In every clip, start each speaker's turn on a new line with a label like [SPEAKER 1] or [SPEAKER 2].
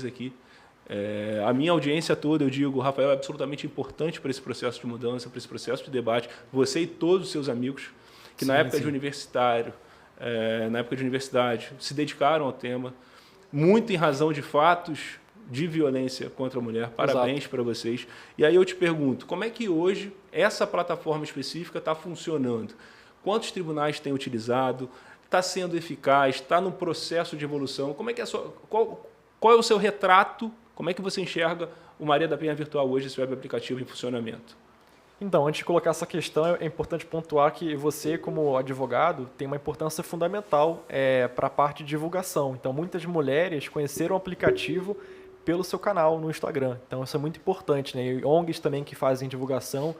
[SPEAKER 1] aqui. A minha audiência toda, eu digo, o Rafael é absolutamente importante para esse processo de mudança, para esse processo de debate. Você e todos os seus amigos, que na época de universitário, na época de universidade, se dedicaram ao tema, muito em razão de fatos de violência contra a mulher. Parabéns para vocês. E aí eu te pergunto, como é que hoje essa plataforma específica está funcionando? Quantos tribunais têm utilizado? Está sendo eficaz? Está no processo de evolução? Como é que qual é o seu retrato? Como é que você enxerga o Maria da Penha Virtual hoje, esse web aplicativo em funcionamento?
[SPEAKER 2] Então, antes de colocar essa questão, é importante pontuar que você, como advogado, tem uma importância fundamental para a parte de divulgação. Então, muitas mulheres conheceram o aplicativo pelo seu canal no Instagram. Então, isso é muito importante, né? E ONGs também que fazem divulgação,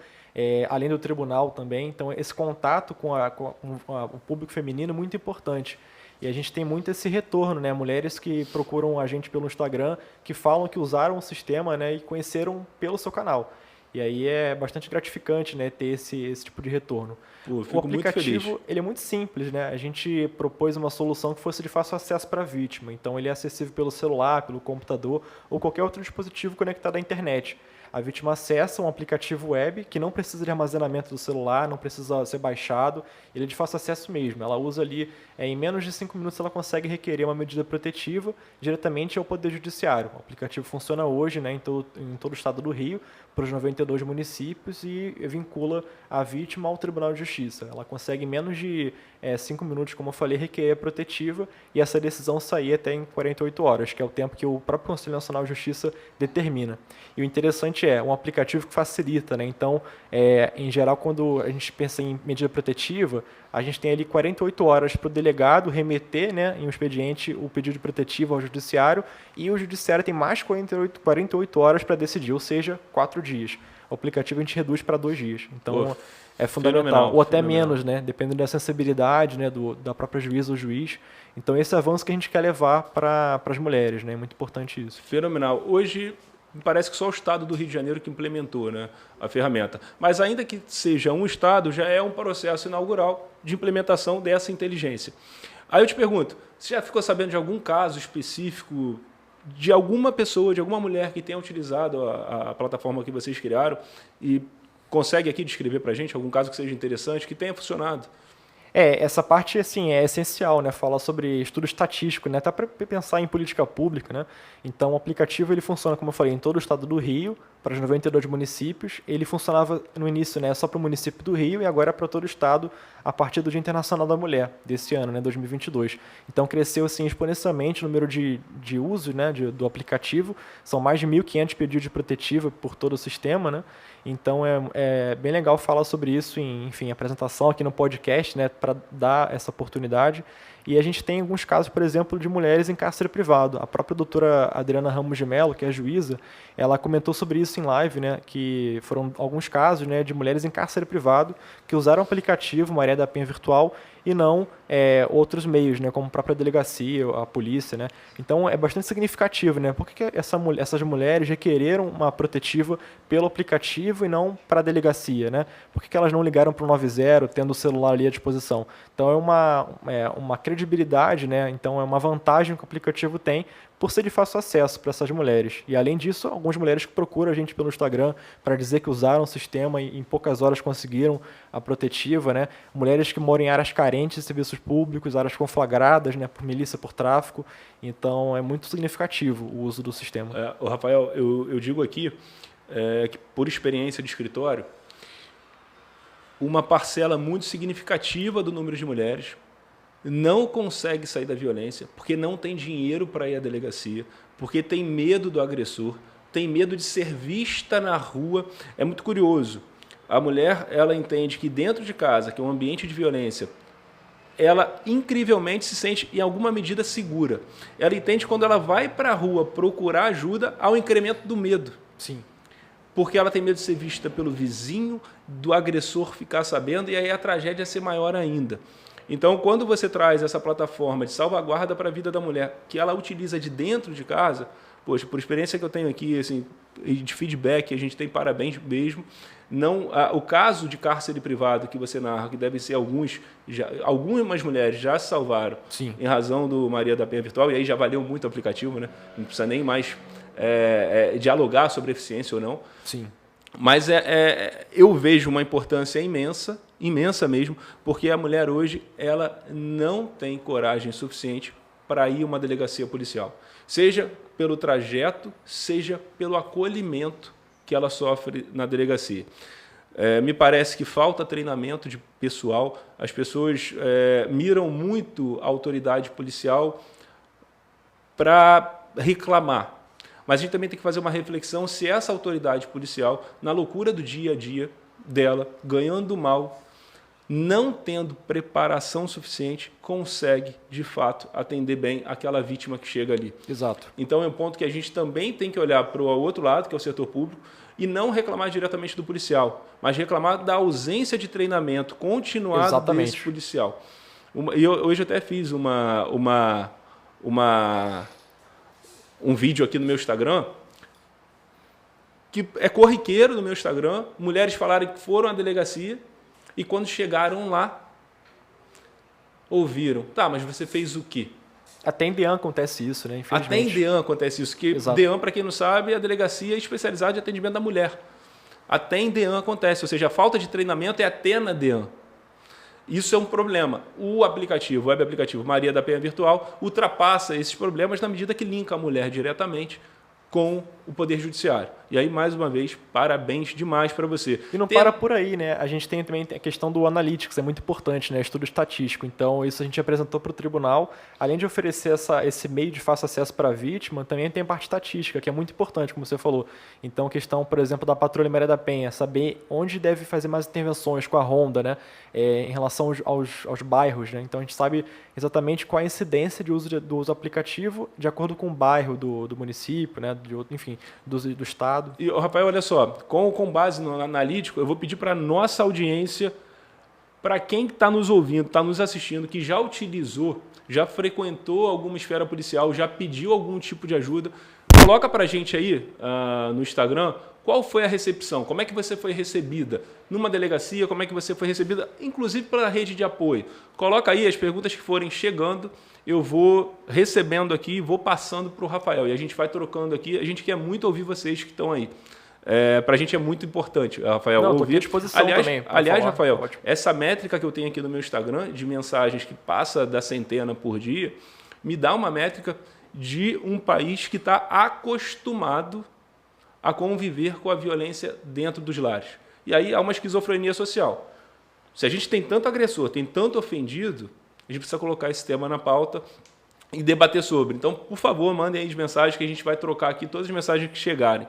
[SPEAKER 2] além do tribunal também. Então, esse contato com o público feminino é muito importante. E a gente tem muito esse retorno, né? Mulheres que procuram a gente pelo Instagram, que falam que usaram o sistema, né, e conheceram pelo seu canal. E aí é bastante gratificante, né, ter esse tipo de retorno.
[SPEAKER 1] Pô,
[SPEAKER 2] O aplicativo ele é muito simples, né? A gente propôs uma solução que fosse de fácil acesso para a vítima. Então ele é acessível pelo celular, pelo computador ou qualquer outro dispositivo conectado à internet. A vítima acessa um aplicativo web que não precisa de armazenamento do celular, não precisa ser baixado, ele é de fácil acesso mesmo. Ela usa ali, em menos de 5 minutos ela consegue requerer uma medida protetiva diretamente ao Poder Judiciário. O aplicativo funciona hoje, né, em todo o estado do Rio, para os 92 municípios e vincula a vítima ao Tribunal de Justiça. Ela consegue em menos de 5 minutos, como eu falei, requerer a protetiva e essa decisão sair até em 48 horas, que é o tempo que o próprio Conselho Nacional de Justiça determina. E o interessante é um aplicativo que facilita, né? Então, em geral, quando a gente pensa em medida protetiva, a gente tem ali 48 horas para o delegado remeter, né, em um expediente o pedido de protetiva ao judiciário e o judiciário tem mais 48 horas para decidir, ou seja, 4 dias. O aplicativo a gente reduz para 2 dias. Então, é fundamental. Ou até menos, né? Dependendo da sensibilidade, né, da própria juíza ou juiz. Então, esse avanço que a gente quer levar para as mulheres, né? É muito importante isso.
[SPEAKER 1] Fenomenal. Hoje, me parece que só o estado do Rio de Janeiro que implementou, né, a ferramenta. Mas ainda que seja um estado, já é um processo inaugural de implementação dessa inteligência. Aí eu te pergunto, você já ficou sabendo de algum caso específico de alguma pessoa, de alguma mulher que tenha utilizado a plataforma que vocês criaram e consegue aqui descrever para a gente algum caso que seja interessante, que tenha funcionado?
[SPEAKER 2] Essa parte assim, é essencial, né? Falar sobre estudo estatístico, né? Até para pensar em política pública, né? Então, o aplicativo ele funciona, como eu falei, em todo o estado do Rio, para os 92 municípios. Ele funcionava no início, né, só para o município do Rio e agora é para todo o estado a partir do Dia Internacional da Mulher desse ano, né, 2022. Então, cresceu assim exponencialmente o número de uso, né, do aplicativo. São mais de 1.500 pedidos de protetiva por todo o sistema, né? Então é bem legal falar sobre isso em, enfim, apresentação aqui no podcast, né, para dar essa oportunidade. E a gente tem alguns casos, por exemplo, de mulheres em cárcere privado. A própria doutora Adriana Ramos de Mello, que é juíza, ela comentou sobre isso em live, né, que foram alguns casos, né, de mulheres em cárcere privado que usaram o aplicativo Maria da Penha Virtual e não outros meios, né, como a própria delegacia, a polícia, né? Então é bastante significativo, né? Por que essas mulheres requereram uma protetiva pelo aplicativo e não para a delegacia, né? Por que elas não ligaram para o 90 tendo o celular ali à disposição? Então é uma credibilidade, né? Então é uma vantagem que o aplicativo tem por ser de fácil acesso para essas mulheres. E além disso, algumas mulheres que procuram a gente pelo Instagram para dizer que usaram o sistema e em poucas horas conseguiram a protetiva, né? Mulheres que moram em áreas carentes de serviços públicos, áreas conflagradas, né, por milícia, por tráfico. Então é muito significativo o uso do sistema.
[SPEAKER 1] Rafael, eu digo aqui que por experiência de escritório, uma parcela muito significativa do número de mulheres não consegue sair da violência porque não tem dinheiro para ir à delegacia, porque tem medo do agressor, tem medo de ser vista na rua. É muito curioso. A mulher, ela entende que dentro de casa, que é um ambiente de violência, ela incrivelmente se sente, em alguma medida, segura. Ela entende que quando ela vai para a rua procurar ajuda, há um incremento do medo.
[SPEAKER 2] Sim.
[SPEAKER 1] Porque ela tem medo de ser vista pelo vizinho, do agressor ficar sabendo, e aí a tragédia ser maior ainda. Então, quando você traz essa plataforma de salvaguarda para a vida da mulher, que ela utiliza de dentro de casa, poxa, por experiência que eu tenho aqui, assim, de feedback, a gente tem parabéns mesmo. Não, o caso de cárcere privado que você narra, que devem ser algumas mulheres já se salvaram.
[SPEAKER 2] Sim.
[SPEAKER 1] Em razão do Maria da Penha Virtual, e aí já valeu muito o aplicativo, né? Não precisa nem mais dialogar sobre eficiência ou não.
[SPEAKER 2] Sim.
[SPEAKER 1] Mas eu vejo uma importância imensa, imensa mesmo, porque a mulher hoje ela não tem coragem suficiente para ir a uma delegacia policial. Seja pelo trajeto, seja pelo acolhimento que ela sofre na delegacia. Me parece que falta treinamento de pessoal, as pessoas miram muito a autoridade policial para reclamar. Mas a gente também tem que fazer uma reflexão se essa autoridade policial, na loucura do dia a dia dela, ganhando mal, não tendo preparação suficiente, consegue, de fato, atender bem aquela vítima que chega ali.
[SPEAKER 2] Exato.
[SPEAKER 1] Então é um ponto que a gente também tem que olhar para o outro lado, que é o setor público, e não reclamar diretamente do policial, mas reclamar da ausência de treinamento continuado desse policial. Hoje eu até fiz um vídeo aqui no meu Instagram, que é corriqueiro no meu Instagram, mulheres falarem que foram à delegacia e quando chegaram lá, ouviram, tá, mas você fez o quê?
[SPEAKER 2] Até em DEAN acontece isso, né? Infelizmente.
[SPEAKER 1] Até em DEAN acontece isso, que DEAN, para quem não sabe, é a delegacia especializada de atendimento da mulher. Até em DEAN acontece, ou seja, a falta de treinamento é até na DEAN. Isso é um problema. O aplicativo, o web aplicativo Maria da Penha Virtual, ultrapassa esses problemas na medida que linka a mulher diretamente com o Poder Judiciário. E aí, mais uma vez, parabéns demais para você.
[SPEAKER 2] E não para por aí, né? A gente tem também a questão do analytics, é muito importante, né? Estudo estatístico. Então, isso a gente apresentou para o tribunal. Além de oferecer esse meio de fácil acesso para a vítima, também tem a parte estatística, que é muito importante, como você falou. Então, a questão, por exemplo, da Patrulha Maria da Penha, saber onde deve fazer mais intervenções com a ronda, né? Em relação aos bairros, né? Então, a gente sabe exatamente qual a incidência do uso aplicativo de acordo com o bairro do município, né? Enfim, do estado.
[SPEAKER 1] E, Rafael, olha só, com base no analítico, eu vou pedir para a nossa audiência, para quem está nos ouvindo, está nos assistindo, que já utilizou, já frequentou alguma esfera policial, já pediu algum tipo de ajuda, coloca para a gente aí no Instagram qual foi a recepção, como é que você foi recebida numa delegacia, como é que você foi recebida, inclusive pela rede de apoio. Coloca aí as perguntas que forem chegando, eu vou recebendo aqui, vou passando para o Rafael e a gente vai trocando aqui. A gente quer muito ouvir vocês que estão aí. Para a gente é muito importante, Rafael.
[SPEAKER 2] Não, estou à disposição também.
[SPEAKER 1] Aliás, Rafael, ótimo. Essa métrica que eu tenho aqui no meu Instagram, de mensagens que passa da centena por dia, me dá uma métrica de um país que está acostumado a conviver com a violência dentro dos lares. E aí há uma esquizofrenia social. Se a gente tem tanto agressor, tem tanto ofendido, a gente precisa colocar esse tema na pauta e debater sobre. Então, por favor, mandem aí as mensagens que a gente vai trocar aqui, todas as mensagens que chegarem.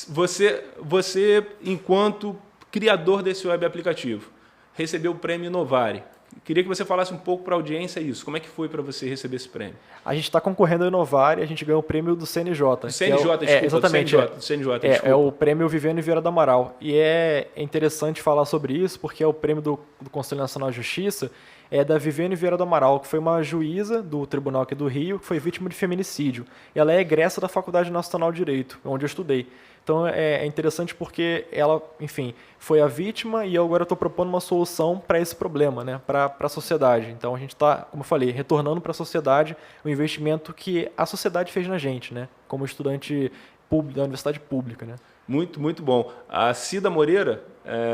[SPEAKER 1] Você, enquanto criador desse web aplicativo, recebeu o prêmio Inovari. Queria que você falasse um pouco para a audiência isso. Como é que foi para você receber esse prêmio?
[SPEAKER 2] A gente está concorrendo ao Inovari, a gente ganhou o prêmio do CNJ.
[SPEAKER 1] Do CNJ, desculpa.
[SPEAKER 2] Exatamente.
[SPEAKER 1] Do CNJ, desculpa.
[SPEAKER 2] É o prêmio Viviane Vieira do Amaral. E é interessante falar sobre isso, porque é o prêmio do Conselho Nacional de Justiça, é da Viviane Vieira do Amaral, que foi uma juíza do Tribunal aqui do Rio, que foi vítima de feminicídio. E ela é egressa da Faculdade Nacional de Direito, onde eu estudei. Então é interessante porque ela, enfim, foi a vítima e eu agora estou propondo uma solução para esse problema, né, para a sociedade. Então a gente está, como eu falei, retornando para a sociedade o investimento que a sociedade fez na gente, né, como estudante da universidade pública, né.
[SPEAKER 1] Muito, muito bom. A Cida Moreira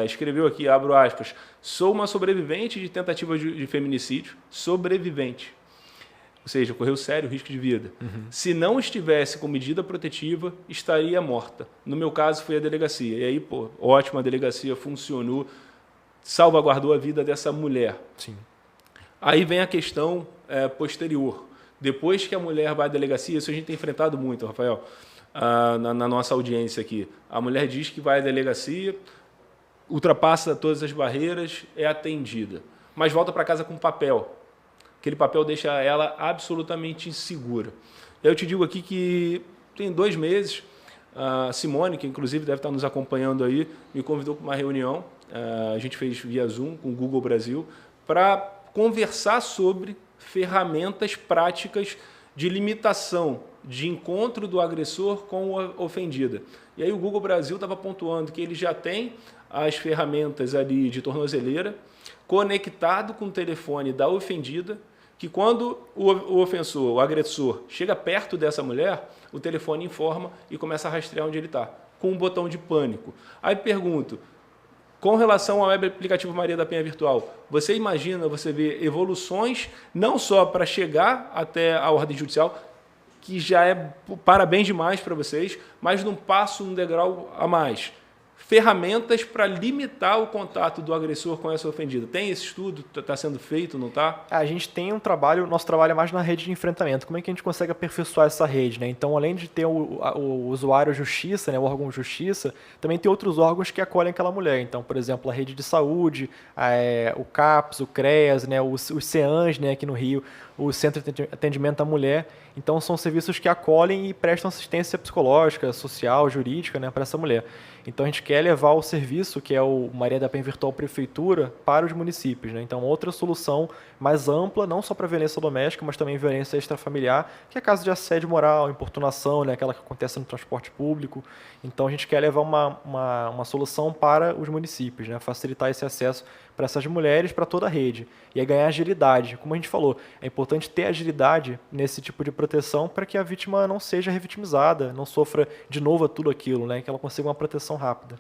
[SPEAKER 1] escreveu aqui, abro aspas, sou uma sobrevivente de tentativa de feminicídio, sobrevivente. Ou seja, correu sério risco de vida. Uhum. Se não estivesse com medida protetiva, estaria morta. No meu caso, foi a delegacia. E aí, ótimo, a delegacia funcionou, salvaguardou a vida dessa mulher.
[SPEAKER 2] Sim.
[SPEAKER 1] Aí vem a questão posterior. Depois que a mulher vai à delegacia, isso a gente tem enfrentado muito, Rafael, na nossa audiência aqui. A mulher diz que vai à delegacia, ultrapassa todas as barreiras, é atendida, mas volta para casa com papel. Aquele papel deixa ela absolutamente insegura. Eu te digo aqui que tem 2 meses, a Simone, que inclusive deve estar nos acompanhando aí, me convidou para uma reunião, a gente fez via Zoom com o Google Brasil, para conversar sobre ferramentas práticas de limitação de encontro do agressor com a ofendida. E aí o Google Brasil estava pontuando que ele já tem as ferramentas ali de tornozeleira conectado com o telefone da ofendida, que quando o ofensor, o agressor, chega perto dessa mulher, o telefone informa e começa a rastrear onde ele está, com um botão de pânico. Aí pergunto, com relação ao web aplicativo Maria da Penha Virtual, você imagina, você vê evoluções não só para chegar até a ordem judicial, que já é parabéns demais para vocês, mas num passo, um degrau a mais. Ferramentas para limitar o contato do agressor com essa ofendida. Tem esse estudo? Está sendo feito, não está?
[SPEAKER 2] A gente tem um trabalho, nosso trabalho é mais na rede de enfrentamento. Como é que a gente consegue aperfeiçoar essa rede, né? Então, além de ter o usuário justiça, né, o órgão justiça, também tem outros órgãos que acolhem aquela mulher. Então, por exemplo, a rede de saúde, o CAPS, o CREAS, né, os CEANs, né, aqui no Rio, o Centro de Atendimento à Mulher. Então, são serviços que acolhem e prestam assistência psicológica, social, jurídica, né, para essa mulher. Então, a gente quer levar o serviço, que é o Maria da Penha Virtual Prefeitura, para os municípios, né? Então, outra solução mais ampla, não só para violência doméstica, mas também violência extrafamiliar, que é caso de assédio moral, importunação, né, aquela que acontece no transporte público. Então, a gente quer levar uma solução para os municípios, né? Facilitar esse acesso para essas mulheres, para toda a rede. E aí ganhar agilidade. Como a gente falou, é importante ter agilidade nesse tipo de proteção para que a vítima não seja revitimizada, não sofra de novo tudo aquilo, né? Que ela consiga uma proteção rápida.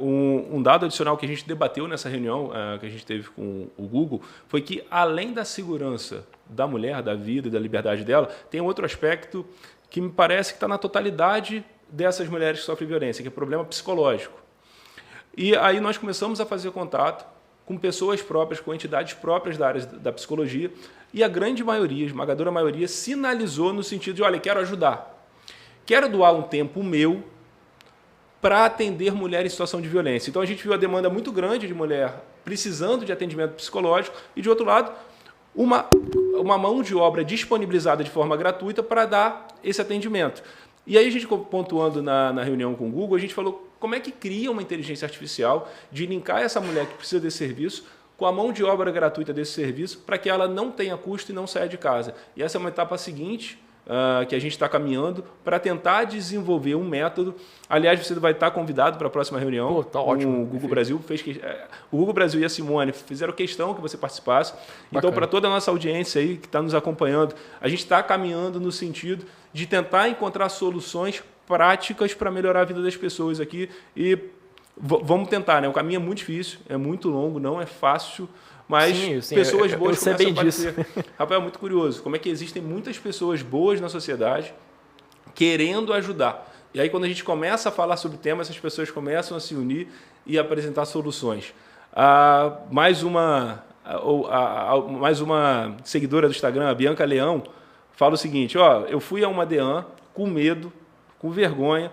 [SPEAKER 1] Um dado adicional que a gente debateu nessa reunião que a gente teve com o Google foi que, além da segurança da mulher, da vida e da liberdade dela, tem outro aspecto que me parece que está na totalidade dessas mulheres que sofrem violência, que é problema psicológico. E aí nós começamos a fazer contato com pessoas próprias, com entidades próprias da área da psicologia, e a grande maioria, a esmagadora maioria, sinalizou no sentido de, olha, quero ajudar. Quero doar um tempo meu para atender mulher em situação de violência. Então, a gente viu a demanda muito grande de mulher precisando de atendimento psicológico e, de outro lado, uma mão de obra disponibilizada de forma gratuita para dar esse atendimento. E aí, a gente pontuando na reunião com o Google, a gente falou como é que cria uma inteligência artificial de linkar essa mulher que precisa desse serviço com a mão de obra gratuita desse serviço para que ela não tenha custo e não saia de casa. E essa é uma etapa seguinte que a gente está caminhando para tentar desenvolver um método. Aliás, você vai estar convidado para a próxima reunião.
[SPEAKER 2] Pô, tá ótimo.
[SPEAKER 1] O Google Brasil o Google Brasil e a Simone fizeram questão que você participasse. Bacana. Então, para toda a nossa audiência aí que está nos acompanhando, a gente está caminhando no sentido de tentar encontrar soluções práticas para melhorar a vida das pessoas aqui e vamos tentar, né? O caminho é muito difícil, é muito longo, não é fácil, mas sim, pessoas boas começam a aparecer. Rafael, é muito curioso, como é que existem muitas pessoas boas na sociedade querendo ajudar. E aí, quando a gente começa a falar sobre o tema, essas pessoas começam a se unir e apresentar soluções. Mais uma seguidora do Instagram, a Bianca Leão, fala o seguinte, eu fui a uma DEAN com medo, com vergonha,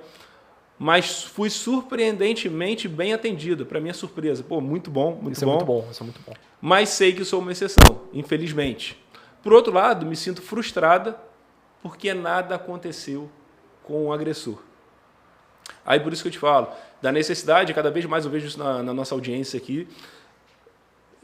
[SPEAKER 1] mas fui surpreendentemente bem atendida, para minha surpresa. Pô, muito bom, muito
[SPEAKER 2] Isso
[SPEAKER 1] bom.
[SPEAKER 2] É muito bom, isso é muito bom.
[SPEAKER 1] Mas sei que sou uma exceção, infelizmente. Por outro lado, me sinto frustrada porque nada aconteceu com o agressor. Aí por isso que eu te falo, da necessidade, cada vez mais eu vejo isso na nossa audiência aqui,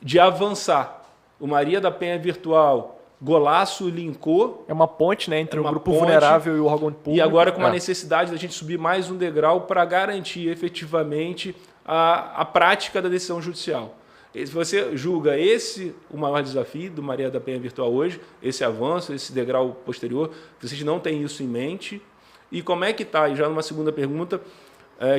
[SPEAKER 1] de avançar. O Maria da Penha Virtual, Golaço linkou.
[SPEAKER 2] É uma ponte, né, entre o grupo vulnerável e o órgão público.
[SPEAKER 1] E agora com uma necessidade da gente subir mais um degrau para garantir efetivamente a prática da decisão judicial. Se você julga esse o maior desafio do Maria da Penha Virtual hoje, esse avanço, esse degrau posterior, vocês não têm isso em mente? E como é que está? E já numa segunda pergunta,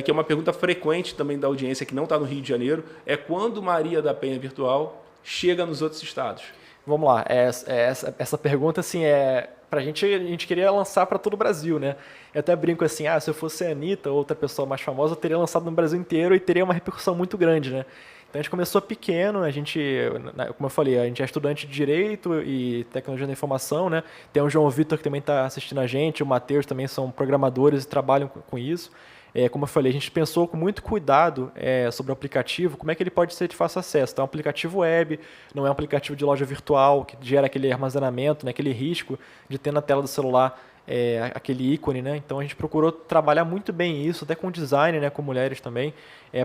[SPEAKER 1] que é uma pergunta frequente também da audiência, que não está no Rio de Janeiro, é quando Maria da Penha Virtual chega nos outros estados?
[SPEAKER 2] Vamos lá, essa pergunta assim, a gente queria lançar para todo o Brasil, né? Eu até brinco assim, se eu fosse a Anitta ou outra pessoa mais famosa, eu teria lançado no Brasil inteiro e teria uma repercussão muito grande, né? Então a gente começou pequeno, como eu falei, a gente é estudante de Direito e Tecnologia da Informação, né? Tem o João Vitor que também está assistindo a gente, o Matheus também são programadores e trabalham com isso. Como eu falei, a gente pensou com muito cuidado sobre o aplicativo, como é que ele pode ser de fácil acesso. Então, é um aplicativo web, não é um aplicativo de loja virtual, que gera aquele armazenamento, né, aquele risco de ter na tela do celular aquele ícone, né? Então a gente procurou trabalhar muito bem isso, até com design, né, com mulheres também,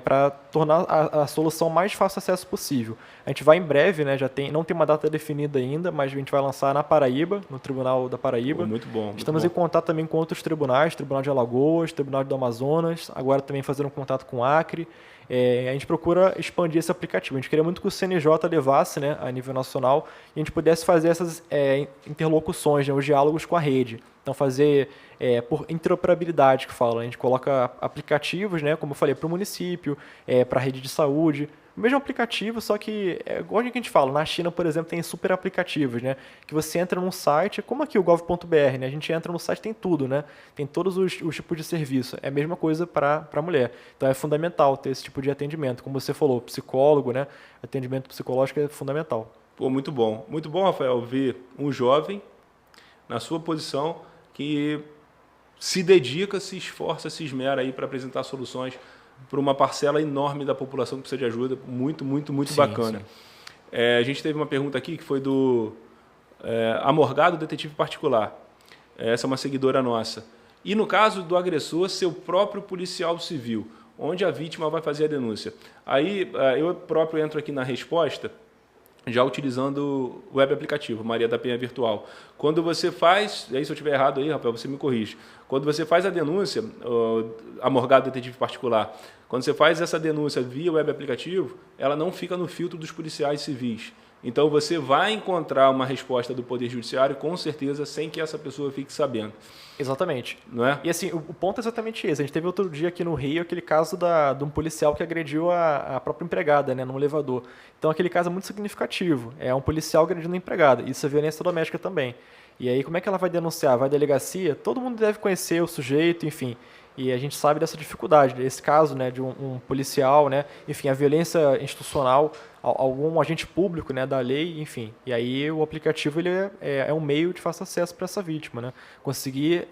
[SPEAKER 2] para tornar a solução mais fácil acesso possível. A gente vai em breve, né, não tem uma data definida ainda, mas a gente vai lançar na Paraíba, no Tribunal da Paraíba.
[SPEAKER 1] Muito bom.
[SPEAKER 2] Estamos
[SPEAKER 1] muito bom.
[SPEAKER 2] em contato também com outros tribunais, Tribunal de Alagoas, Tribunal do Amazonas, agora também fazendo contato com o Acre. A gente procura expandir esse aplicativo. A gente queria muito que o CNJ levasse, né, a nível nacional e a gente pudesse fazer essas interlocuções, né, os diálogos com a rede. Então, fazer por interoperabilidade, que fala. A gente coloca aplicativos, né, como eu falei, para o município, para a rede de saúde. O mesmo aplicativo, só que, igual a gente fala, na China, por exemplo, tem super aplicativos, né? Que você entra num site, como aqui o gov.br, né? A gente entra no site, tem tudo, né? Tem todos os tipos de serviço. É a mesma coisa para a mulher. Então é fundamental ter esse tipo de atendimento. Como você falou, psicólogo, né? Atendimento psicológico é fundamental.
[SPEAKER 1] Pô, muito bom. Muito bom, Rafael, ver um jovem na sua posição que se dedica, se esforça, se esmera aí para apresentar soluções para uma parcela enorme da população que precisa de ajuda. Muito, muito, muito bacana. Sim. A gente teve uma pergunta aqui que foi do Amorgado Detetive Particular. Essa é uma seguidora nossa. E no caso do agressor, seu próprio policial civil, onde a vítima vai fazer a denúncia. Aí eu próprio entro aqui na resposta, já utilizando o web aplicativo, Maria da Penha Virtual. Quando você faz, aí se eu estiver errado aí, Rafael, você me corrige. Quando você faz a denúncia, Amorgado Detetive Particular, quando você faz essa denúncia via web aplicativo, ela não fica no filtro dos policiais civis. Então você vai encontrar uma resposta do Poder Judiciário, com certeza, sem que essa pessoa fique sabendo.
[SPEAKER 2] Exatamente.
[SPEAKER 1] Não é?
[SPEAKER 2] E assim, o ponto é exatamente esse. A gente teve outro dia aqui no Rio aquele caso de um policial que agrediu a própria empregada, né, num elevador. Então aquele caso é muito significativo. É um policial agredindo a empregada. Isso é violência doméstica também. E aí como é que ela vai denunciar? Vai à delegacia? Todo mundo deve conhecer o sujeito, enfim. E a gente sabe dessa dificuldade, desse caso, né, de um policial, né, enfim, a violência institucional, algum agente público, né, da lei, enfim. E aí o aplicativo ele é um meio de fácil acesso para essa vítima, né, conseguir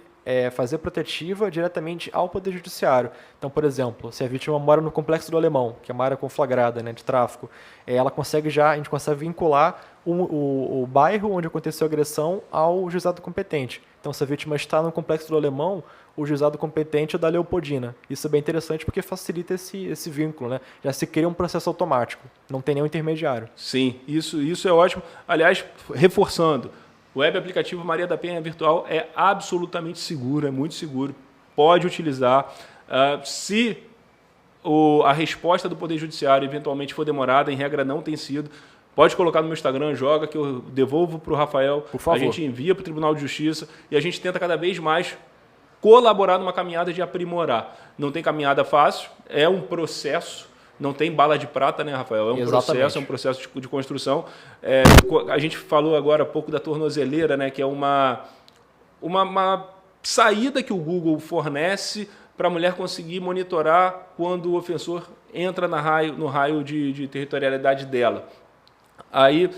[SPEAKER 2] fazer protetiva diretamente ao Poder Judiciário. Então, por exemplo, se a vítima mora no Complexo do Alemão, que é uma área conflagrada, né, de tráfico, a gente consegue vincular o bairro onde aconteceu a agressão ao juizado competente. Então, se a vítima está no Complexo do Alemão, o juizado competente é da Leopoldina. Isso é bem interessante porque facilita esse vínculo, né? Já se cria um processo automático, não tem nenhum intermediário.
[SPEAKER 1] Sim, isso é ótimo. Aliás, reforçando, o web aplicativo Maria da Penha Virtual é absolutamente seguro, é muito seguro, pode utilizar. Se a resposta do Poder Judiciário eventualmente for demorada, em regra não tem sido, pode colocar no meu Instagram, joga que eu devolvo para o Rafael,
[SPEAKER 2] por favor.
[SPEAKER 1] A gente envia para o Tribunal de Justiça e a gente tenta cada vez mais colaborar numa caminhada de aprimorar. Não tem caminhada fácil, é um processo, não tem bala de prata, né, Rafael? É um processo de construção. A gente falou agora há pouco da tornozeleira, né, que é uma saída que o Google fornece para a mulher conseguir monitorar quando o ofensor entra no raio de territorialidade dela. Aí,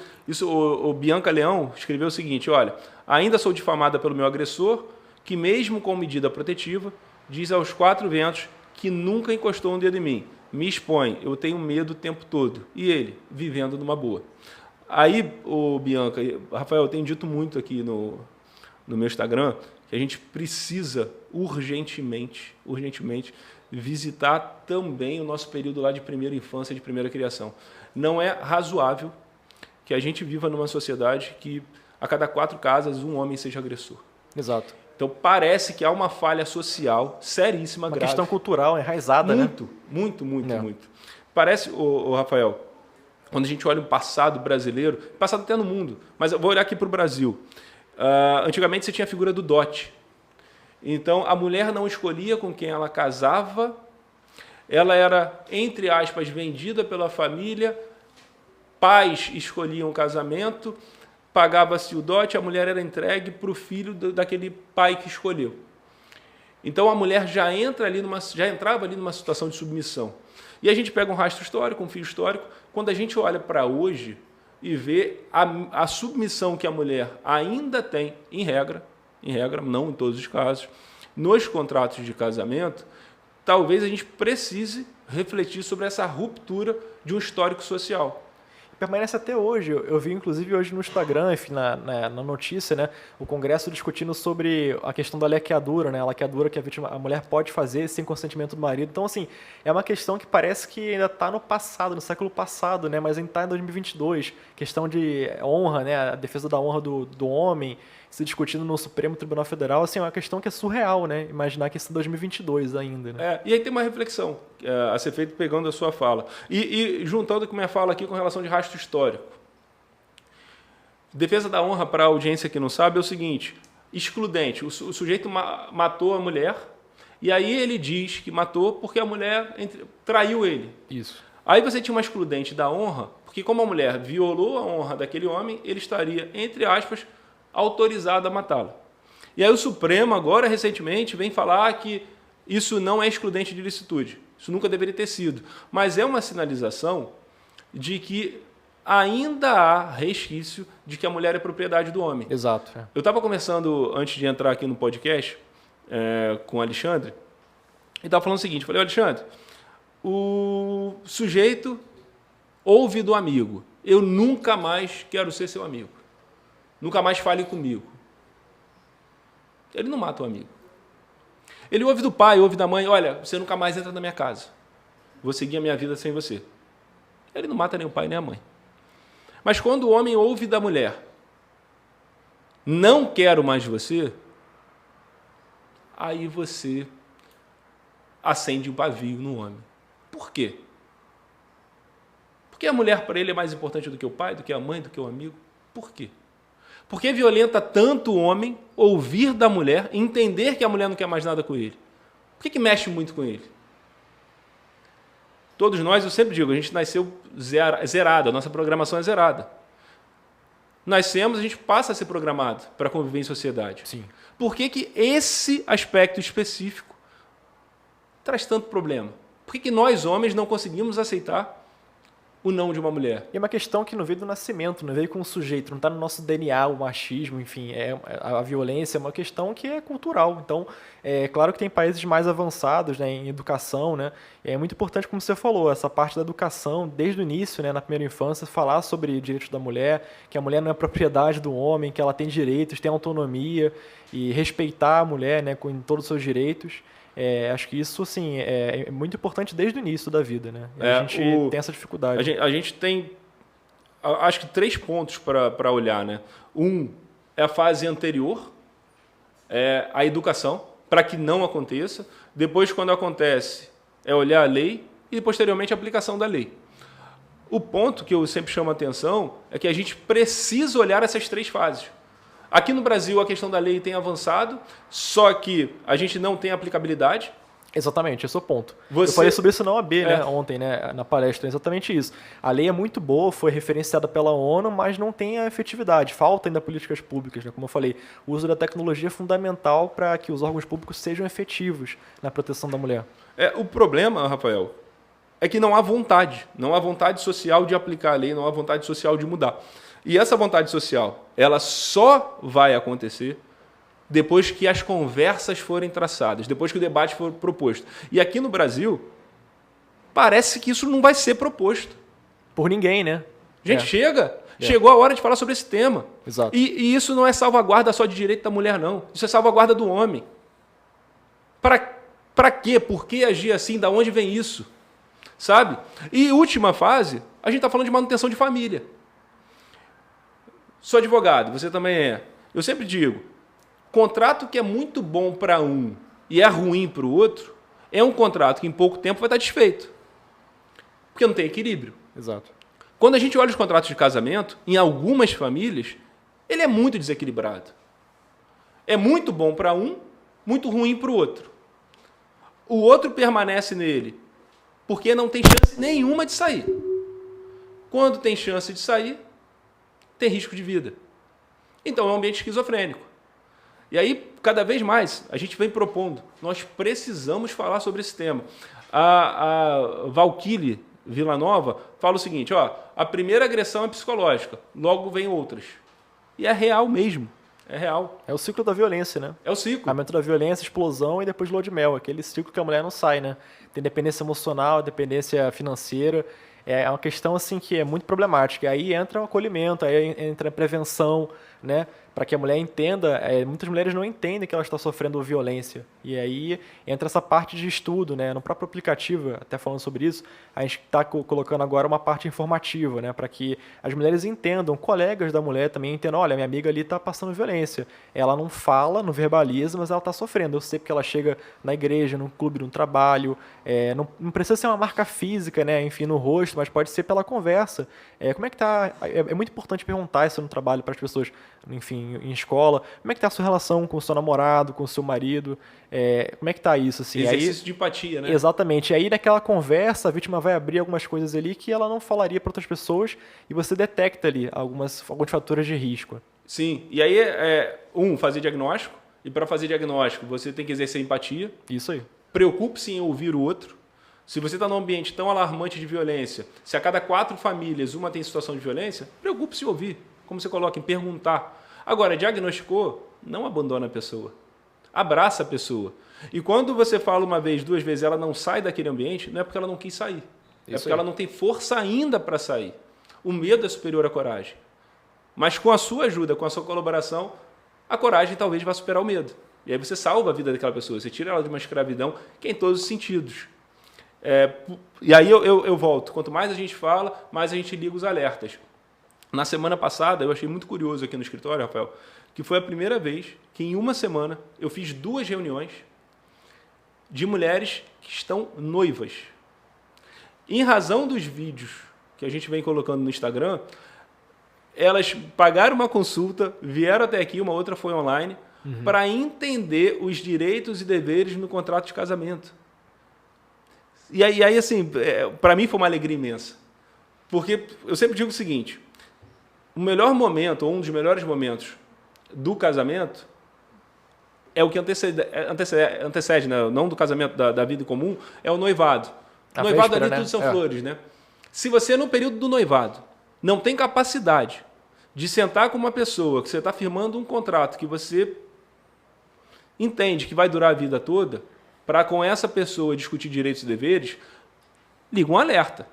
[SPEAKER 1] o Bianca Leão escreveu o seguinte, olha, ainda sou difamada pelo meu agressor, que mesmo com medida protetiva, diz aos quatro ventos que nunca encostou um dedo em mim. Me expõe, eu tenho medo o tempo todo. E ele, vivendo numa boa. Aí, Bianca, Rafael, eu tenho dito muito aqui no meu Instagram que a gente precisa urgentemente visitar também o nosso período lá de primeira infância, de primeira criação. Não é razoável que a gente viva numa sociedade que a cada 4 casas um homem seja agressor.
[SPEAKER 2] Exato.
[SPEAKER 1] Então, parece que há uma falha social seríssima, grave.
[SPEAKER 2] Uma questão cultural enraizada, né?
[SPEAKER 1] Muito. Parece, Rafael, quando a gente olha o passado brasileiro, passado até no mundo, mas eu vou olhar aqui para o Brasil. Antigamente você tinha a figura do dote. Então, a mulher não escolhia com quem ela casava, ela era, entre aspas, vendida pela família, pais escolhiam o casamento, pagava-se o dote, a mulher era entregue para o filho daquele pai que escolheu. Então a mulher já entrava ali numa situação de submissão. E a gente pega um rastro histórico, um fio histórico, quando a gente olha para hoje e vê a submissão que a mulher ainda tem, em regra, não em todos os casos, nos contratos de casamento, talvez a gente precise refletir sobre essa ruptura de um histórico social.
[SPEAKER 2] permanece até hoje. Eu vi, inclusive, hoje no Instagram, enfim, na notícia, né, o Congresso discutindo sobre a questão da laqueadura, né, a laqueadura que a mulher pode fazer sem consentimento do marido. Então, assim, é uma questão que parece que ainda está no passado, no século passado, né, mas ainda está em 2022. Questão de honra, né, a defesa da honra do homem, se discutindo no Supremo Tribunal Federal, assim, é uma questão que é surreal, né, imaginar que isso é 2022 ainda, né.
[SPEAKER 1] E aí tem uma reflexão a ser feita pegando a sua fala. E juntando com a minha fala aqui com relação de rastro histórico. Defesa da honra, para a audiência que não sabe, é o seguinte, excludente, o sujeito matou a mulher, e aí ele diz que matou porque a mulher traiu ele.
[SPEAKER 2] Isso.
[SPEAKER 1] Aí você tinha uma excludente da honra, porque como a mulher violou a honra daquele homem, ele estaria, entre aspas, autorizado a matá-la. E aí o Supremo agora, recentemente, vem falar que isso não é excludente de ilicitude. Isso nunca deveria ter sido. Mas é uma sinalização de que ainda há resquício de que a mulher é propriedade do homem.
[SPEAKER 2] Exato.
[SPEAKER 1] Eu estava conversando, antes de entrar aqui no podcast, com o Alexandre, e estava falando o seguinte, falei, Alexandre, o sujeito ouve do amigo, eu nunca mais quero ser seu amigo. Nunca mais fale comigo. Ele não mata o amigo. Ele ouve do pai, ouve da mãe, olha, você nunca mais entra na minha casa. Vou seguir a minha vida sem você. Ele não mata nem o pai nem a mãe. Mas quando o homem ouve da mulher, não quero mais você, aí você acende um pavio no homem. Por quê? Porque a mulher para ele é mais importante do que o pai, do que a mãe, do que o amigo? Por quê? Porque violenta tanto o homem ouvir da mulher e entender que a mulher não quer mais nada com ele? Por que mexe muito com ele? Todos nós, eu sempre digo, a gente nasceu zerado, a nossa programação é zerada. Nascemos, a gente passa a ser programado para conviver em sociedade.
[SPEAKER 2] Sim.
[SPEAKER 1] Por que esse aspecto específico traz tanto problema? Por que nós, homens, não conseguimos aceitar o não de uma mulher?
[SPEAKER 2] E é uma questão que não veio do nascimento, não veio com o sujeito, não está no nosso DNA, o machismo, enfim, a violência é uma questão que é cultural. Então, é claro que tem países mais avançados, né, em educação, né, é muito importante, como você falou, essa parte da educação, desde o início, né, na primeira infância, falar sobre direitos da mulher, que a mulher não é propriedade do homem, que ela tem direitos, tem autonomia, e respeitar a mulher, né, com todos os seus direitos. Acho que isso, assim, é muito importante desde o início da vida, né? A gente tem essa dificuldade.
[SPEAKER 1] A gente tem, acho que 3 pontos para olhar, né? Um é a fase anterior, a educação, para que não aconteça. Depois, quando acontece, é olhar a lei e, posteriormente, a aplicação da lei. O ponto que eu sempre chamo a atenção é que a gente precisa olhar essas 3 fases. Aqui no Brasil, a questão da lei tem avançado, só que a gente não tem aplicabilidade. Exatamente,
[SPEAKER 2] esse é o ponto. Eu falei sobre isso na OAB, né, ontem, né, na palestra, exatamente isso. A lei é muito boa, foi referenciada pela ONU, mas não tem a efetividade, falta ainda políticas públicas, né? Como eu falei, o uso da tecnologia é fundamental para que os órgãos públicos sejam efetivos na proteção da mulher.
[SPEAKER 1] O problema, Rafael, é que não há vontade social de aplicar a lei, não há vontade social de mudar. E essa vontade social, ela só vai acontecer depois que as conversas forem traçadas, depois que o debate for proposto. E aqui no Brasil, parece que isso não vai ser proposto.
[SPEAKER 2] Por ninguém, né?
[SPEAKER 1] Gente, chegou a hora de falar sobre esse tema.
[SPEAKER 2] Exato.
[SPEAKER 1] E isso não é salvaguarda só de direito da mulher, não. Isso é salvaguarda do homem. Para quê? Por que agir assim? Da onde vem isso? Sabe? E última fase, a gente está falando de manutenção de família. Sou advogado, você também é. Eu sempre digo, contrato que é muito bom para um e é ruim para o outro, é um contrato que em pouco tempo vai estar desfeito. Porque não tem equilíbrio.
[SPEAKER 2] Exato.
[SPEAKER 1] Quando a gente olha os contratos de casamento, em algumas famílias, ele é muito desequilibrado. É muito bom para um, muito ruim para o outro. O outro permanece nele porque não tem chance nenhuma de sair. Quando tem chance de sair, tem risco de vida. Então é um ambiente esquizofrênico. E aí, cada vez mais, a gente vem propondo, nós precisamos falar sobre esse tema. A Valquírie Villanova fala o seguinte, a primeira agressão é psicológica, logo vem outras. E é real mesmo, é real.
[SPEAKER 2] É o ciclo da violência, né?
[SPEAKER 1] É o ciclo.
[SPEAKER 2] Aumento da violência, explosão e depois lua de mel, aquele ciclo que a mulher não sai, né? Tem dependência emocional, dependência financeira. É uma questão assim que é muito problemática. Aí entra o acolhimento, aí entra a prevenção, né? Para que a mulher entenda, muitas mulheres não entendem que ela está sofrendo violência. E aí entra essa parte de estudo, né? No próprio aplicativo, até falando sobre isso, a gente está colocando agora uma parte informativa, né? Para que as mulheres entendam, colegas da mulher também entendam, olha, minha amiga ali está passando violência. Ela não fala, não verbaliza, mas ela está sofrendo. Eu sei porque ela chega na igreja, no clube, no trabalho, não precisa ser uma marca física, né? Enfim, no rosto, mas pode ser pela conversa. Como é que tá? É muito importante perguntar isso no trabalho para as pessoas, enfim, em escola. Como é que tá a sua relação com o seu namorado, com o seu marido? Como é que tá isso? Assim?
[SPEAKER 1] Exercício de empatia, né?
[SPEAKER 2] Exatamente. E aí, naquela conversa, a vítima vai abrir algumas coisas ali que ela não falaria para outras pessoas e você detecta ali alguns fatores de risco.
[SPEAKER 1] Sim. E aí, fazer diagnóstico. E para fazer diagnóstico, você tem que exercer empatia.
[SPEAKER 2] Isso aí.
[SPEAKER 1] Preocupe-se em ouvir o outro. Se você está num ambiente tão alarmante de violência, se a cada 4 famílias uma tem situação de violência, preocupe-se em ouvir. Como você coloca, em perguntar. Agora, diagnosticou, não abandona a pessoa. Abraça a pessoa. E quando você fala uma vez, 2 vezes, ela não sai daquele ambiente, não é porque ela não quis sair. É porque ela não tem força ainda para sair. O medo é superior à coragem. Mas com a sua ajuda, com a sua colaboração, a coragem talvez vá superar o medo. E aí você salva a vida daquela pessoa. Você tira ela de uma escravidão que é em todos os sentidos. E aí eu volto. Quanto mais a gente fala, mais a gente liga os alertas. Na semana passada, eu achei muito curioso aqui no escritório, Rafael, que foi a primeira vez que em uma semana eu fiz 2 reuniões de mulheres que estão noivas. Em razão dos vídeos que a gente vem colocando no Instagram, elas pagaram uma consulta, vieram até aqui, uma outra foi online, para entender os direitos e deveres no contrato de casamento. E aí assim, para mim foi uma alegria imensa. Porque eu sempre digo o seguinte, o melhor momento, ou um dos melhores momentos do casamento, é o que antecede, né? Não do casamento da vida comum, é o noivado. O noivado véspera, ali tudo são flores, né? Se você, no período do noivado, não tem capacidade de sentar com uma pessoa que você está firmando um contrato que você entende que vai durar a vida toda, para com essa pessoa discutir direitos e deveres, liga um alerta.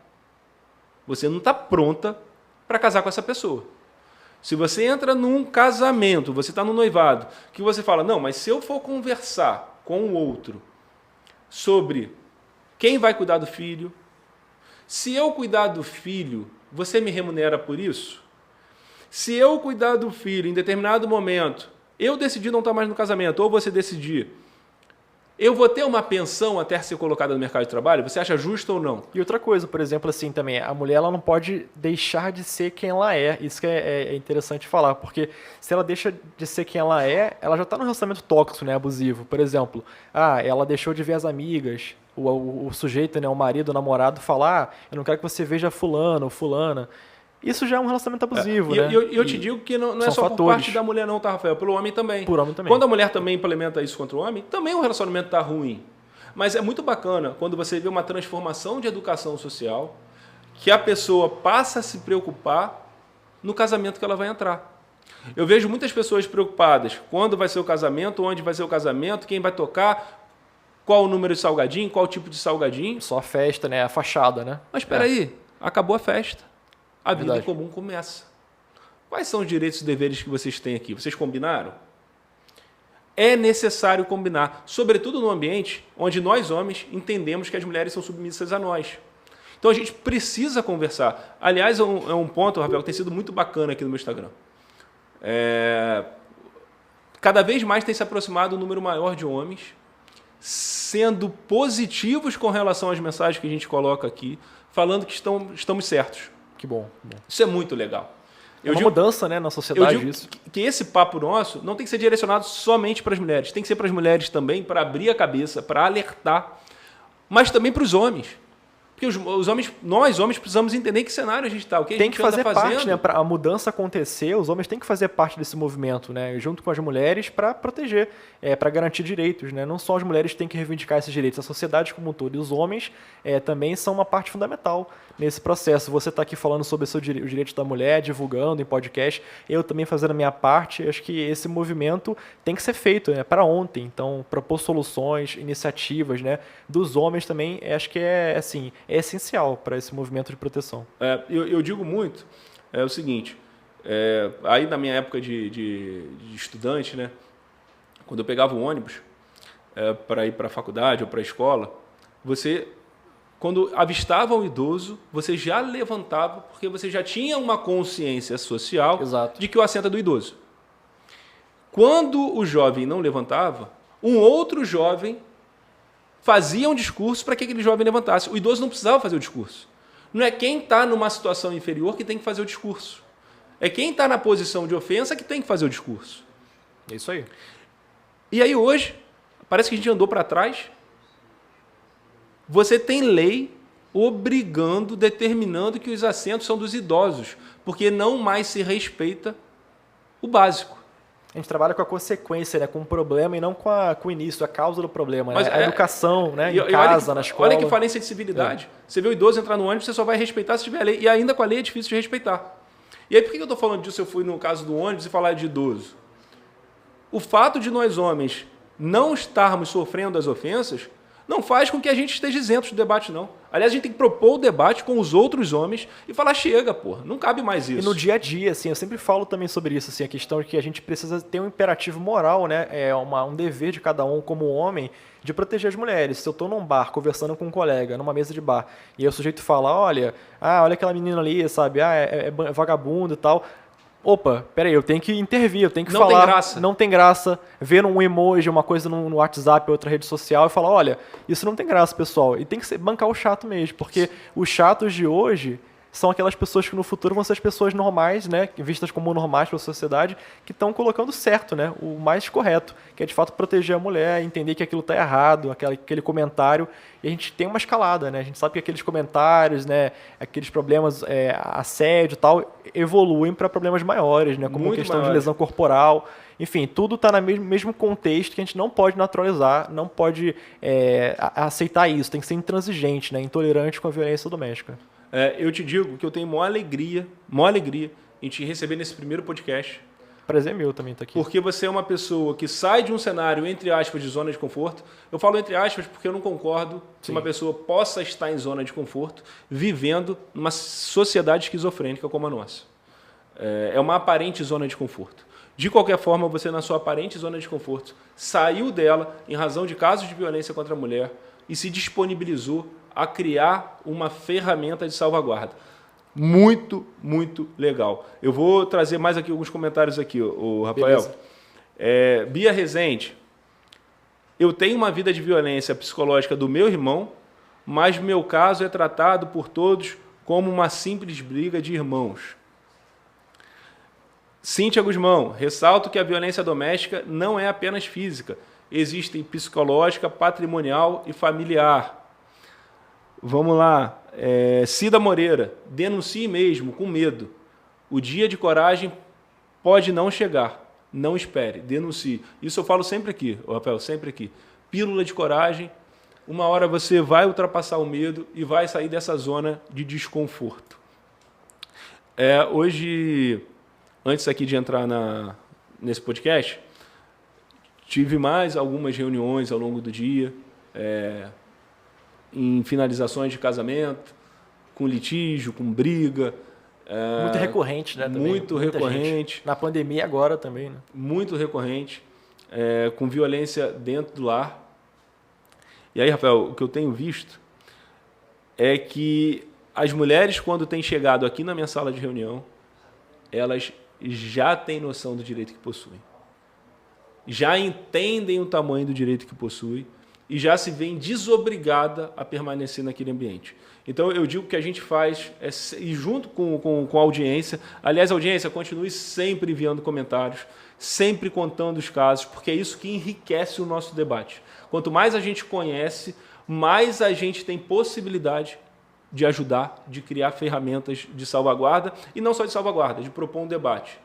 [SPEAKER 1] Você não está pronta para casar com essa pessoa. Se você entra num casamento, você está no noivado, que você fala, não, mas se eu for conversar com o outro sobre quem vai cuidar do filho, se eu cuidar do filho, você me remunera por isso? Se eu cuidar do filho em determinado momento, eu decidi não estar mais no casamento, ou você decidir, eu vou ter uma pensão até ser colocada no mercado de trabalho? Você acha justo ou não?
[SPEAKER 2] E outra coisa, por exemplo, assim também, a mulher ela não pode deixar de ser quem ela é. Isso que é interessante falar, porque se ela deixa de ser quem ela é, ela já está num relacionamento tóxico, né, abusivo. Por exemplo, ela deixou de ver as amigas, o sujeito, né, o marido, o namorado, falar, eu não quero que você veja fulano ou fulana. Isso já é um relacionamento abusivo, né?
[SPEAKER 1] E eu te digo que não é só por parte da mulher não, tá, Rafael? Pelo homem também.
[SPEAKER 2] Por homem também.
[SPEAKER 1] Quando a mulher também implementa isso contra o homem, também o relacionamento está ruim. Mas é muito bacana quando você vê uma transformação de educação social, que a pessoa passa a se preocupar no casamento que ela vai entrar. Eu vejo muitas pessoas preocupadas quando vai ser o casamento, onde vai ser o casamento, quem vai tocar, qual o número de salgadinho, qual o tipo de salgadinho.
[SPEAKER 2] Só a festa, né? A fachada, né?
[SPEAKER 1] Mas espera aí, acabou a festa. A vida comum começa. Quais são os direitos e deveres que vocês têm aqui? Vocês combinaram? É necessário combinar, sobretudo no ambiente onde nós, homens, entendemos que as mulheres são submissas a nós. Então a gente precisa conversar. Aliás, é um ponto, Rafael, que tem sido muito bacana aqui no meu Instagram. Cada vez mais tem se aproximado um número maior de homens, sendo positivos com relação às mensagens que a gente coloca aqui, falando que estamos certos.
[SPEAKER 2] Que bom.
[SPEAKER 1] Isso é muito legal.
[SPEAKER 2] Uma mudança, né, na sociedade.
[SPEAKER 1] Eu digo que esse papo nosso não tem que ser direcionado somente para as mulheres. Tem que ser para as mulheres também, para abrir a cabeça, para alertar, mas também para os homens. Porque os homens, nós homens precisamos entender em que cenário a gente está, o que a gente
[SPEAKER 2] tem que fazer parte, né, para a mudança acontecer, os homens têm que fazer parte desse movimento, né, junto com as mulheres para proteger, para garantir direitos, né, não só as mulheres têm que reivindicar esses direitos, a sociedade como um todo, e os homens também são uma parte fundamental nesse processo. Você está aqui falando sobre os direitos da mulher, divulgando em podcast, eu também fazendo a minha parte. Acho que esse movimento tem que ser feito, né, para ontem. Então, propor soluções, iniciativas, né, dos homens também, acho que assim, é essencial para esse movimento de proteção.
[SPEAKER 1] Eu digo muito, o seguinte, aí na minha época de estudante, né, quando eu pegava o ônibus para ir para a faculdade ou para a escola, quando avistava um idoso, você já levantava, porque você já tinha uma consciência social
[SPEAKER 2] Exato.
[SPEAKER 1] de que o assento é do idoso. Quando o jovem não levantava, um outro jovem fazia um discurso para que aquele jovem levantasse. O idoso não precisava fazer o discurso. Não é quem está numa situação inferior que tem que fazer o discurso. É quem está na posição de ofensa que tem que fazer o discurso.
[SPEAKER 2] É isso aí.
[SPEAKER 1] E aí hoje, parece que a gente andou para trás. Você tem lei obrigando, determinando que os assentos são dos idosos, porque não mais se respeita o básico.
[SPEAKER 2] A gente trabalha com a consequência, né, com o problema e não com o início, a causa do problema. Né? A educação, né, em casa, na escola.
[SPEAKER 1] Olha que falência de civilidade. Você vê o idoso entrar no ônibus, você só vai respeitar se tiver a lei. E ainda com a lei é difícil de respeitar. E aí por que eu estou falando disso? Eu fui no caso do ônibus e falar de idoso. O fato de nós homens não estarmos sofrendo as ofensas não faz com que a gente esteja isento do debate, não. Aliás, a gente tem que propor o debate com os outros homens e falar, chega, porra, não cabe mais isso.
[SPEAKER 2] E no dia a dia, assim, eu sempre falo também sobre isso, assim, a questão de que a gente precisa ter um imperativo moral, né? Um dever de cada um como homem de proteger as mulheres. Se eu estou num bar conversando com um colega, numa mesa de bar, e aí o sujeito fala, olha aquela menina ali, sabe, é vagabundo e tal. Opa, peraí, eu tenho que intervir, eu tenho que falar.
[SPEAKER 1] Não tem graça.
[SPEAKER 2] Não tem graça. Ver um emoji, uma coisa no WhatsApp, outra rede social e falar, olha, isso não tem graça, pessoal. E tem que bancar o chato mesmo, porque os chatos de hoje são aquelas pessoas que no futuro vão ser as pessoas normais, né, vistas como normais pela sociedade, que estão colocando certo, né, o mais correto, que é de fato proteger a mulher, entender que aquilo está errado, aquele comentário, e a gente tem uma escalada, né, a gente sabe que aqueles comentários, né, aqueles problemas, assédio e tal, evoluem para problemas maiores, né, como
[SPEAKER 1] muito
[SPEAKER 2] questão
[SPEAKER 1] maiores.
[SPEAKER 2] de lesão corporal, enfim, tudo está no mesmo contexto que a gente não pode naturalizar, não pode aceitar isso, tem que ser intransigente, né, intolerante com a violência doméstica.
[SPEAKER 1] Eu te digo que eu tenho maior alegria em te receber nesse primeiro podcast.
[SPEAKER 2] Prazer meu também estar aqui.
[SPEAKER 1] Porque você é uma pessoa que sai de um cenário, entre aspas, de zona de conforto. Eu falo entre aspas porque eu não concordo que uma pessoa possa estar em zona de conforto vivendo numa sociedade esquizofrênica como a nossa. É uma aparente zona de conforto. De qualquer forma, você, na sua aparente zona de conforto, saiu dela em razão de casos de violência contra a mulher e se disponibilizou a criar uma ferramenta de salvaguarda. Muito, muito legal. Eu vou trazer mais aqui alguns comentários aqui, o Rafael. Bia Rezende. Eu tenho uma vida de violência psicológica do meu irmão, mas meu caso é tratado por todos como uma simples briga de irmãos. Cíntia Guzmão. Ressalto que a violência doméstica não é apenas física. Existem psicológica, patrimonial e familiar. Vamos lá. Cida Moreira. Denuncie mesmo, com medo. O dia de coragem pode não chegar. Não espere. Denuncie. Isso eu falo sempre aqui, Rafael, sempre aqui. Pílula de coragem. Uma hora você vai ultrapassar o medo e vai sair dessa zona de desconforto. Hoje, antes aqui de entrar nesse podcast, tive mais algumas reuniões ao longo do dia, em finalizações de casamento, com litígio, com briga.
[SPEAKER 2] Muito recorrente, né? Também.
[SPEAKER 1] Muito recorrente.
[SPEAKER 2] Gente. Na pandemia agora também, né?
[SPEAKER 1] Muito recorrente, com violência dentro do lar. E aí, Rafael, o que eu tenho visto é que as mulheres, quando têm chegado aqui na minha sala de reunião, elas já têm noção do direito que possuem. Já entendem o tamanho do direito que possuem e já se veem desobrigada a permanecer naquele ambiente. Então, eu digo que o que a gente faz e junto com a audiência, aliás, a audiência continue sempre enviando comentários, sempre contando os casos, porque é isso que enriquece o nosso debate. Quanto mais a gente conhece, mais a gente tem possibilidade de ajudar, de criar ferramentas de salvaguarda, e não só de salvaguarda, de propor um debate.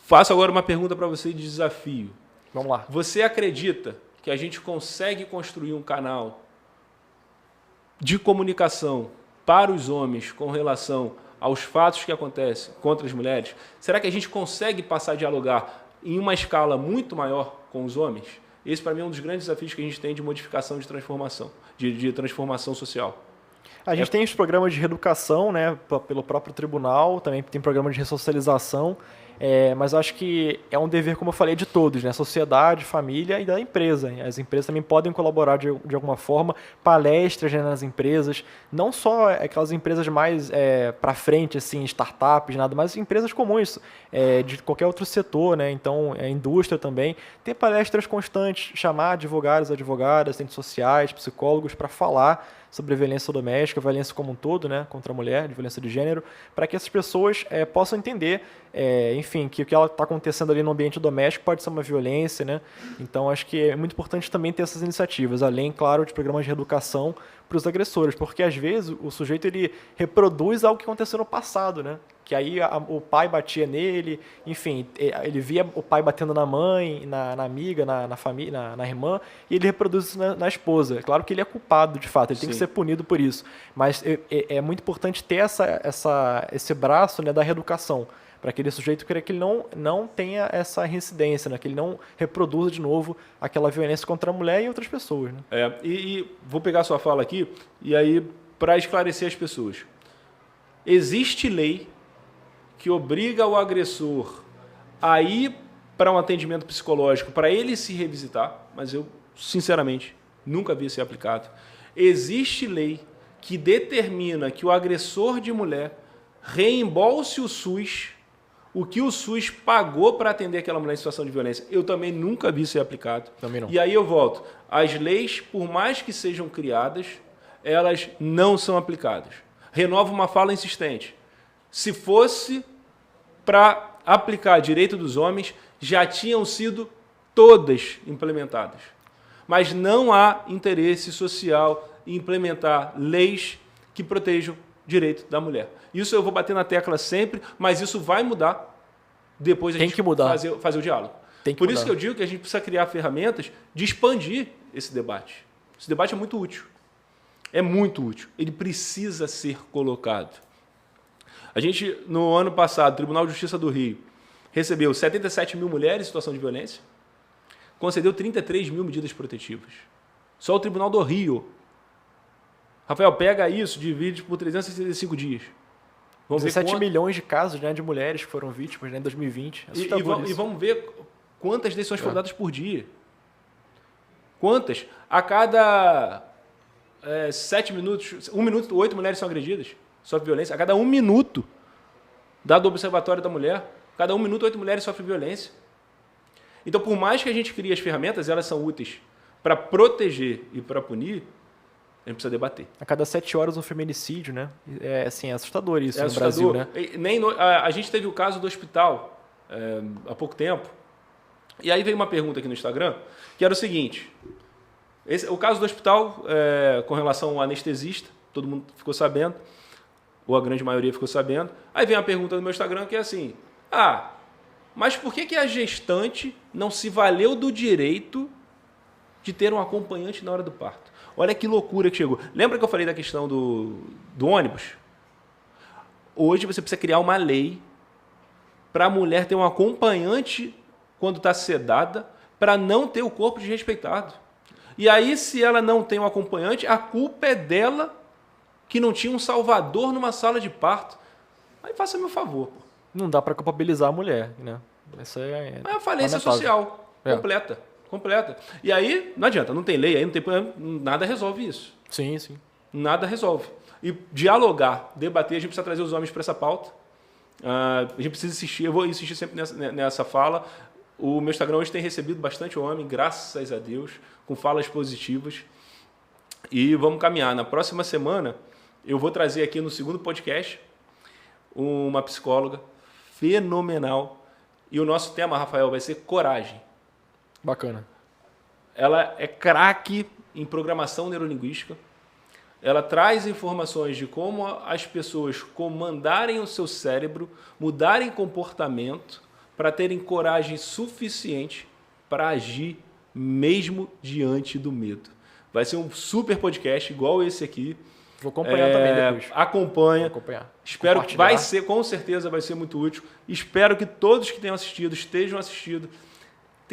[SPEAKER 1] Faço agora uma pergunta para você de desafio.
[SPEAKER 2] Vamos lá.
[SPEAKER 1] Você acredita que a gente consegue construir um canal de comunicação para os homens com relação aos fatos que acontecem contra as mulheres? Será que a gente consegue passar a dialogar em uma escala muito maior com os homens? Esse, para mim, é um dos grandes desafios que a gente tem de modificação, de transformação, de transformação social.
[SPEAKER 2] A gente tem os programas de reeducação, né, pelo próprio tribunal, também tem programa de ressocialização, mas eu acho que é um dever, como eu falei, de todos, né, sociedade, família e da empresa. As empresas também podem colaborar de alguma forma, palestras, né, nas empresas, não só aquelas empresas mais para frente, assim, startups, nada, mas empresas comuns, de qualquer outro setor, né, então a indústria também. Tem palestras constantes, chamar advogados, advogadas, assistentes sociais, psicólogos para falar sobre a violência doméstica, a violência como um todo, né, contra a mulher, de violência de gênero, para que essas pessoas possam entender, enfim, que o que está acontecendo ali no ambiente doméstico pode ser uma violência, né? Então, acho que é muito importante também ter essas iniciativas, além, claro, de programas de educação para os agressores, porque às vezes o sujeito ele reproduz algo que aconteceu no passado, né? Que aí o pai batia nele, enfim, ele via o pai batendo na mãe, na amiga, na família, na irmã, e ele reproduz isso na esposa. É claro que ele é culpado, de fato, ele tem que ser punido por isso. Mas é muito importante ter esse braço, né, da reeducação, para aquele sujeito que ele não tenha essa reincidência, né, que ele não reproduza de novo aquela violência contra a mulher e outras pessoas. Né?
[SPEAKER 1] E vou pegar a sua fala aqui, e aí, para esclarecer as pessoas. Existe lei que obriga o agressor a ir para um atendimento psicológico para ele se revisitar, mas eu, sinceramente, nunca vi ser aplicado. Existe lei que determina que o agressor de mulher reembolse o SUS, o que o SUS pagou para atender aquela mulher em situação de violência. Eu também nunca vi ser aplicado.
[SPEAKER 2] Também não.
[SPEAKER 1] E aí eu volto. As leis, por mais que sejam criadas, elas não são aplicadas. Renovo uma fala insistente. Se fosse para aplicar direito dos homens, já tinham sido todas implementadas. Mas não há interesse social em implementar leis que protejam o direito da mulher. Isso eu vou bater na tecla sempre, mas isso vai mudar depois a gente fazer o diálogo. Por isso que eu digo que a gente precisa criar ferramentas de expandir esse debate. Esse debate é muito útil. É muito útil. Ele precisa ser colocado. A gente, no ano passado, o Tribunal de Justiça do Rio recebeu 77 mil mulheres em situação de violência, concedeu 33 mil medidas protetivas. Só o Tribunal do Rio. Rafael, pega isso, divide por 365 dias.
[SPEAKER 2] Vamos 17 milhões de casos, né, de mulheres que foram vítimas, né, em 2020.
[SPEAKER 1] E vamos ver quantas decisões foram dadas por dia. Quantas? A cada 7 minutos, 1 minuto, 8 mulheres são agredidas. Sofre violência. A cada 1 minuto, dado o Observatório da Mulher, cada 1 minuto, 8 mulheres sofrem violência. Então, por mais que a gente crie as ferramentas, elas são úteis para proteger e para punir, a gente precisa debater.
[SPEAKER 2] A cada 7 horas um feminicídio, né? É assustador isso no Brasil, né?
[SPEAKER 1] A gente teve o caso do hospital há pouco tempo. E aí veio uma pergunta aqui no Instagram, que era o seguinte. O caso do hospital, com relação ao anestesista, todo mundo ficou sabendo, ou a grande maioria ficou sabendo. Aí vem uma pergunta no meu Instagram que é assim, mas por que a gestante não se valeu do direito de ter um acompanhante na hora do parto? Olha que loucura que chegou. Lembra que eu falei da questão do ônibus? Hoje você precisa criar uma lei para a mulher ter um acompanhante quando está sedada, para não ter o corpo desrespeitado. E aí, se ela não tem um acompanhante, a culpa é dela que não tinha um salvador numa sala de parto. Aí faça meu favor. Pô.
[SPEAKER 2] Não dá para culpabilizar a mulher, né? Essa é
[SPEAKER 1] a falência social completa. E aí, não adianta, não tem lei, aí não tem nada resolve isso.
[SPEAKER 2] Sim.
[SPEAKER 1] Nada resolve. E dialogar, debater, a gente precisa trazer os homens para essa pauta. A gente precisa insistir, eu vou insistir sempre nessa fala. O meu Instagram hoje tem recebido bastante homem, graças a Deus, com falas positivas. E vamos caminhar. Na próxima semana, eu vou trazer aqui no segundo podcast uma psicóloga fenomenal. E o nosso tema, Rafael, vai ser coragem.
[SPEAKER 2] Bacana.
[SPEAKER 1] Ela é craque em programação neurolinguística. Ela traz informações de como as pessoas comandarem o seu cérebro, mudarem comportamento para terem coragem suficiente para agir mesmo diante do medo. Vai ser um super podcast igual esse aqui.
[SPEAKER 2] Vou acompanhar também depois.
[SPEAKER 1] Acompanha.
[SPEAKER 2] Vou acompanhar.
[SPEAKER 1] Espero que vai ser, com certeza vai ser muito útil. Espero que todos que tenham assistido estejam assistindo,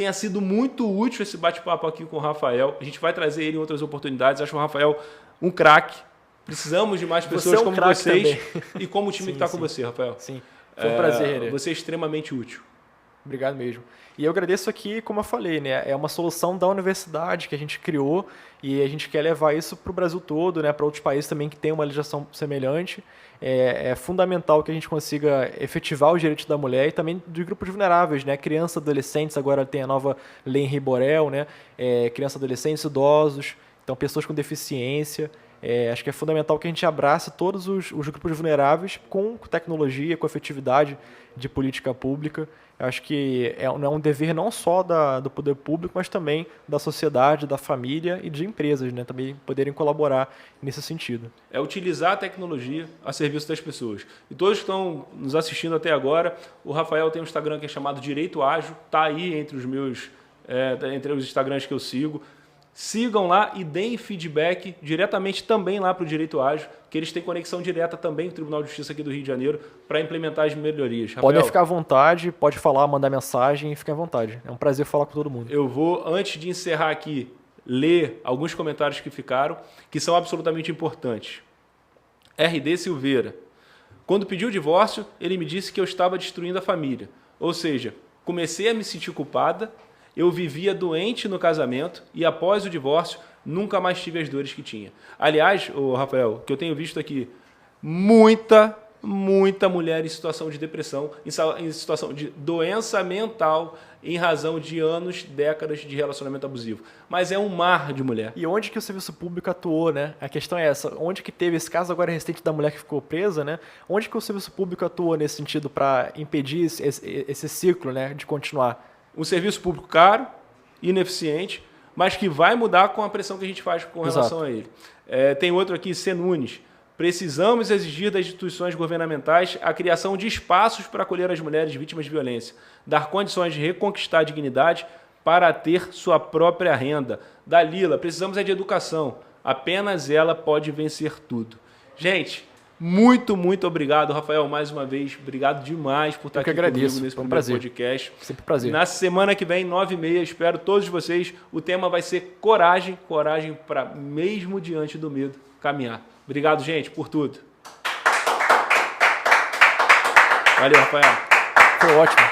[SPEAKER 1] tenha sido muito útil esse bate-papo aqui com o Rafael. A gente vai trazer ele em outras oportunidades. Acho o Rafael um craque. Precisamos de mais pessoas como vocês e como o time que está com você, Rafael.
[SPEAKER 2] Sim, foi um prazer.
[SPEAKER 1] Você é extremamente útil.
[SPEAKER 2] Obrigado mesmo. E eu agradeço aqui, como eu falei, né? É uma solução da universidade que a gente criou e a gente quer levar isso para o Brasil todo, né? Para outros países também que têm uma legislação semelhante. É fundamental que a gente consiga efetivar os direitos da mulher e também dos grupos vulneráveis, né? Crianças, adolescentes, agora tem a nova lei Henri Borel, né? Crianças, adolescentes, idosos, então pessoas com deficiência. Acho que é fundamental que a gente abrace todos os grupos vulneráveis com tecnologia, com efetividade de política pública. Eu acho que é um dever não só do poder público, mas também da sociedade, da família e de empresas, né? Também poderem colaborar nesse sentido. É
[SPEAKER 1] utilizar a tecnologia a serviço das pessoas. E todos que estão nos assistindo até agora, o Rafael tem um Instagram que é chamado Direito Ágil, está aí entre os Instagrams que eu sigo. Sigam lá e deem feedback diretamente também lá para o Direito Ágil, que eles têm conexão direta também com o Tribunal de Justiça aqui do Rio de Janeiro para implementar as melhorias. Rafael,
[SPEAKER 2] podem ficar à vontade, pode falar, mandar mensagem, fiquem à vontade. É um prazer falar com todo mundo.
[SPEAKER 1] Eu vou, antes de encerrar aqui, ler alguns comentários que ficaram, que são absolutamente importantes. RD Silveira. Quando pediu o divórcio, ele me disse que eu estava destruindo a família. Ou seja, comecei a me sentir culpada. Eu vivia doente no casamento e após o divórcio nunca mais tive as dores que tinha. Aliás, Rafael, que eu tenho visto aqui, muita mulher em situação de depressão, em situação de doença mental em razão de anos, décadas de relacionamento abusivo. Mas é um mar de mulher.
[SPEAKER 2] E onde que o serviço público atuou, né? A questão é essa. Onde que teve esse caso agora recente da mulher que ficou presa, né? Onde que o serviço público atuou nesse sentido para impedir esse ciclo, né, de continuar?
[SPEAKER 1] Um serviço público caro, ineficiente, mas que vai mudar com a pressão que a gente faz com relação a ele. Tem outro aqui, C. Nunes. Precisamos exigir das instituições governamentais a criação de espaços para acolher as mulheres vítimas de violência, dar condições de reconquistar a dignidade para ter sua própria renda. Dalila, precisamos de educação. Apenas ela pode vencer tudo. Gente, muito obrigado, Rafael, mais uma vez. Obrigado demais por estar aqui comigo nesse primeiro podcast.
[SPEAKER 2] Sempre um prazer.
[SPEAKER 1] Na semana que vem, 9h30, espero todos vocês. O tema vai ser coragem para, mesmo diante do medo, caminhar. Obrigado, gente, por tudo. Valeu, Rafael.
[SPEAKER 2] Foi ótimo.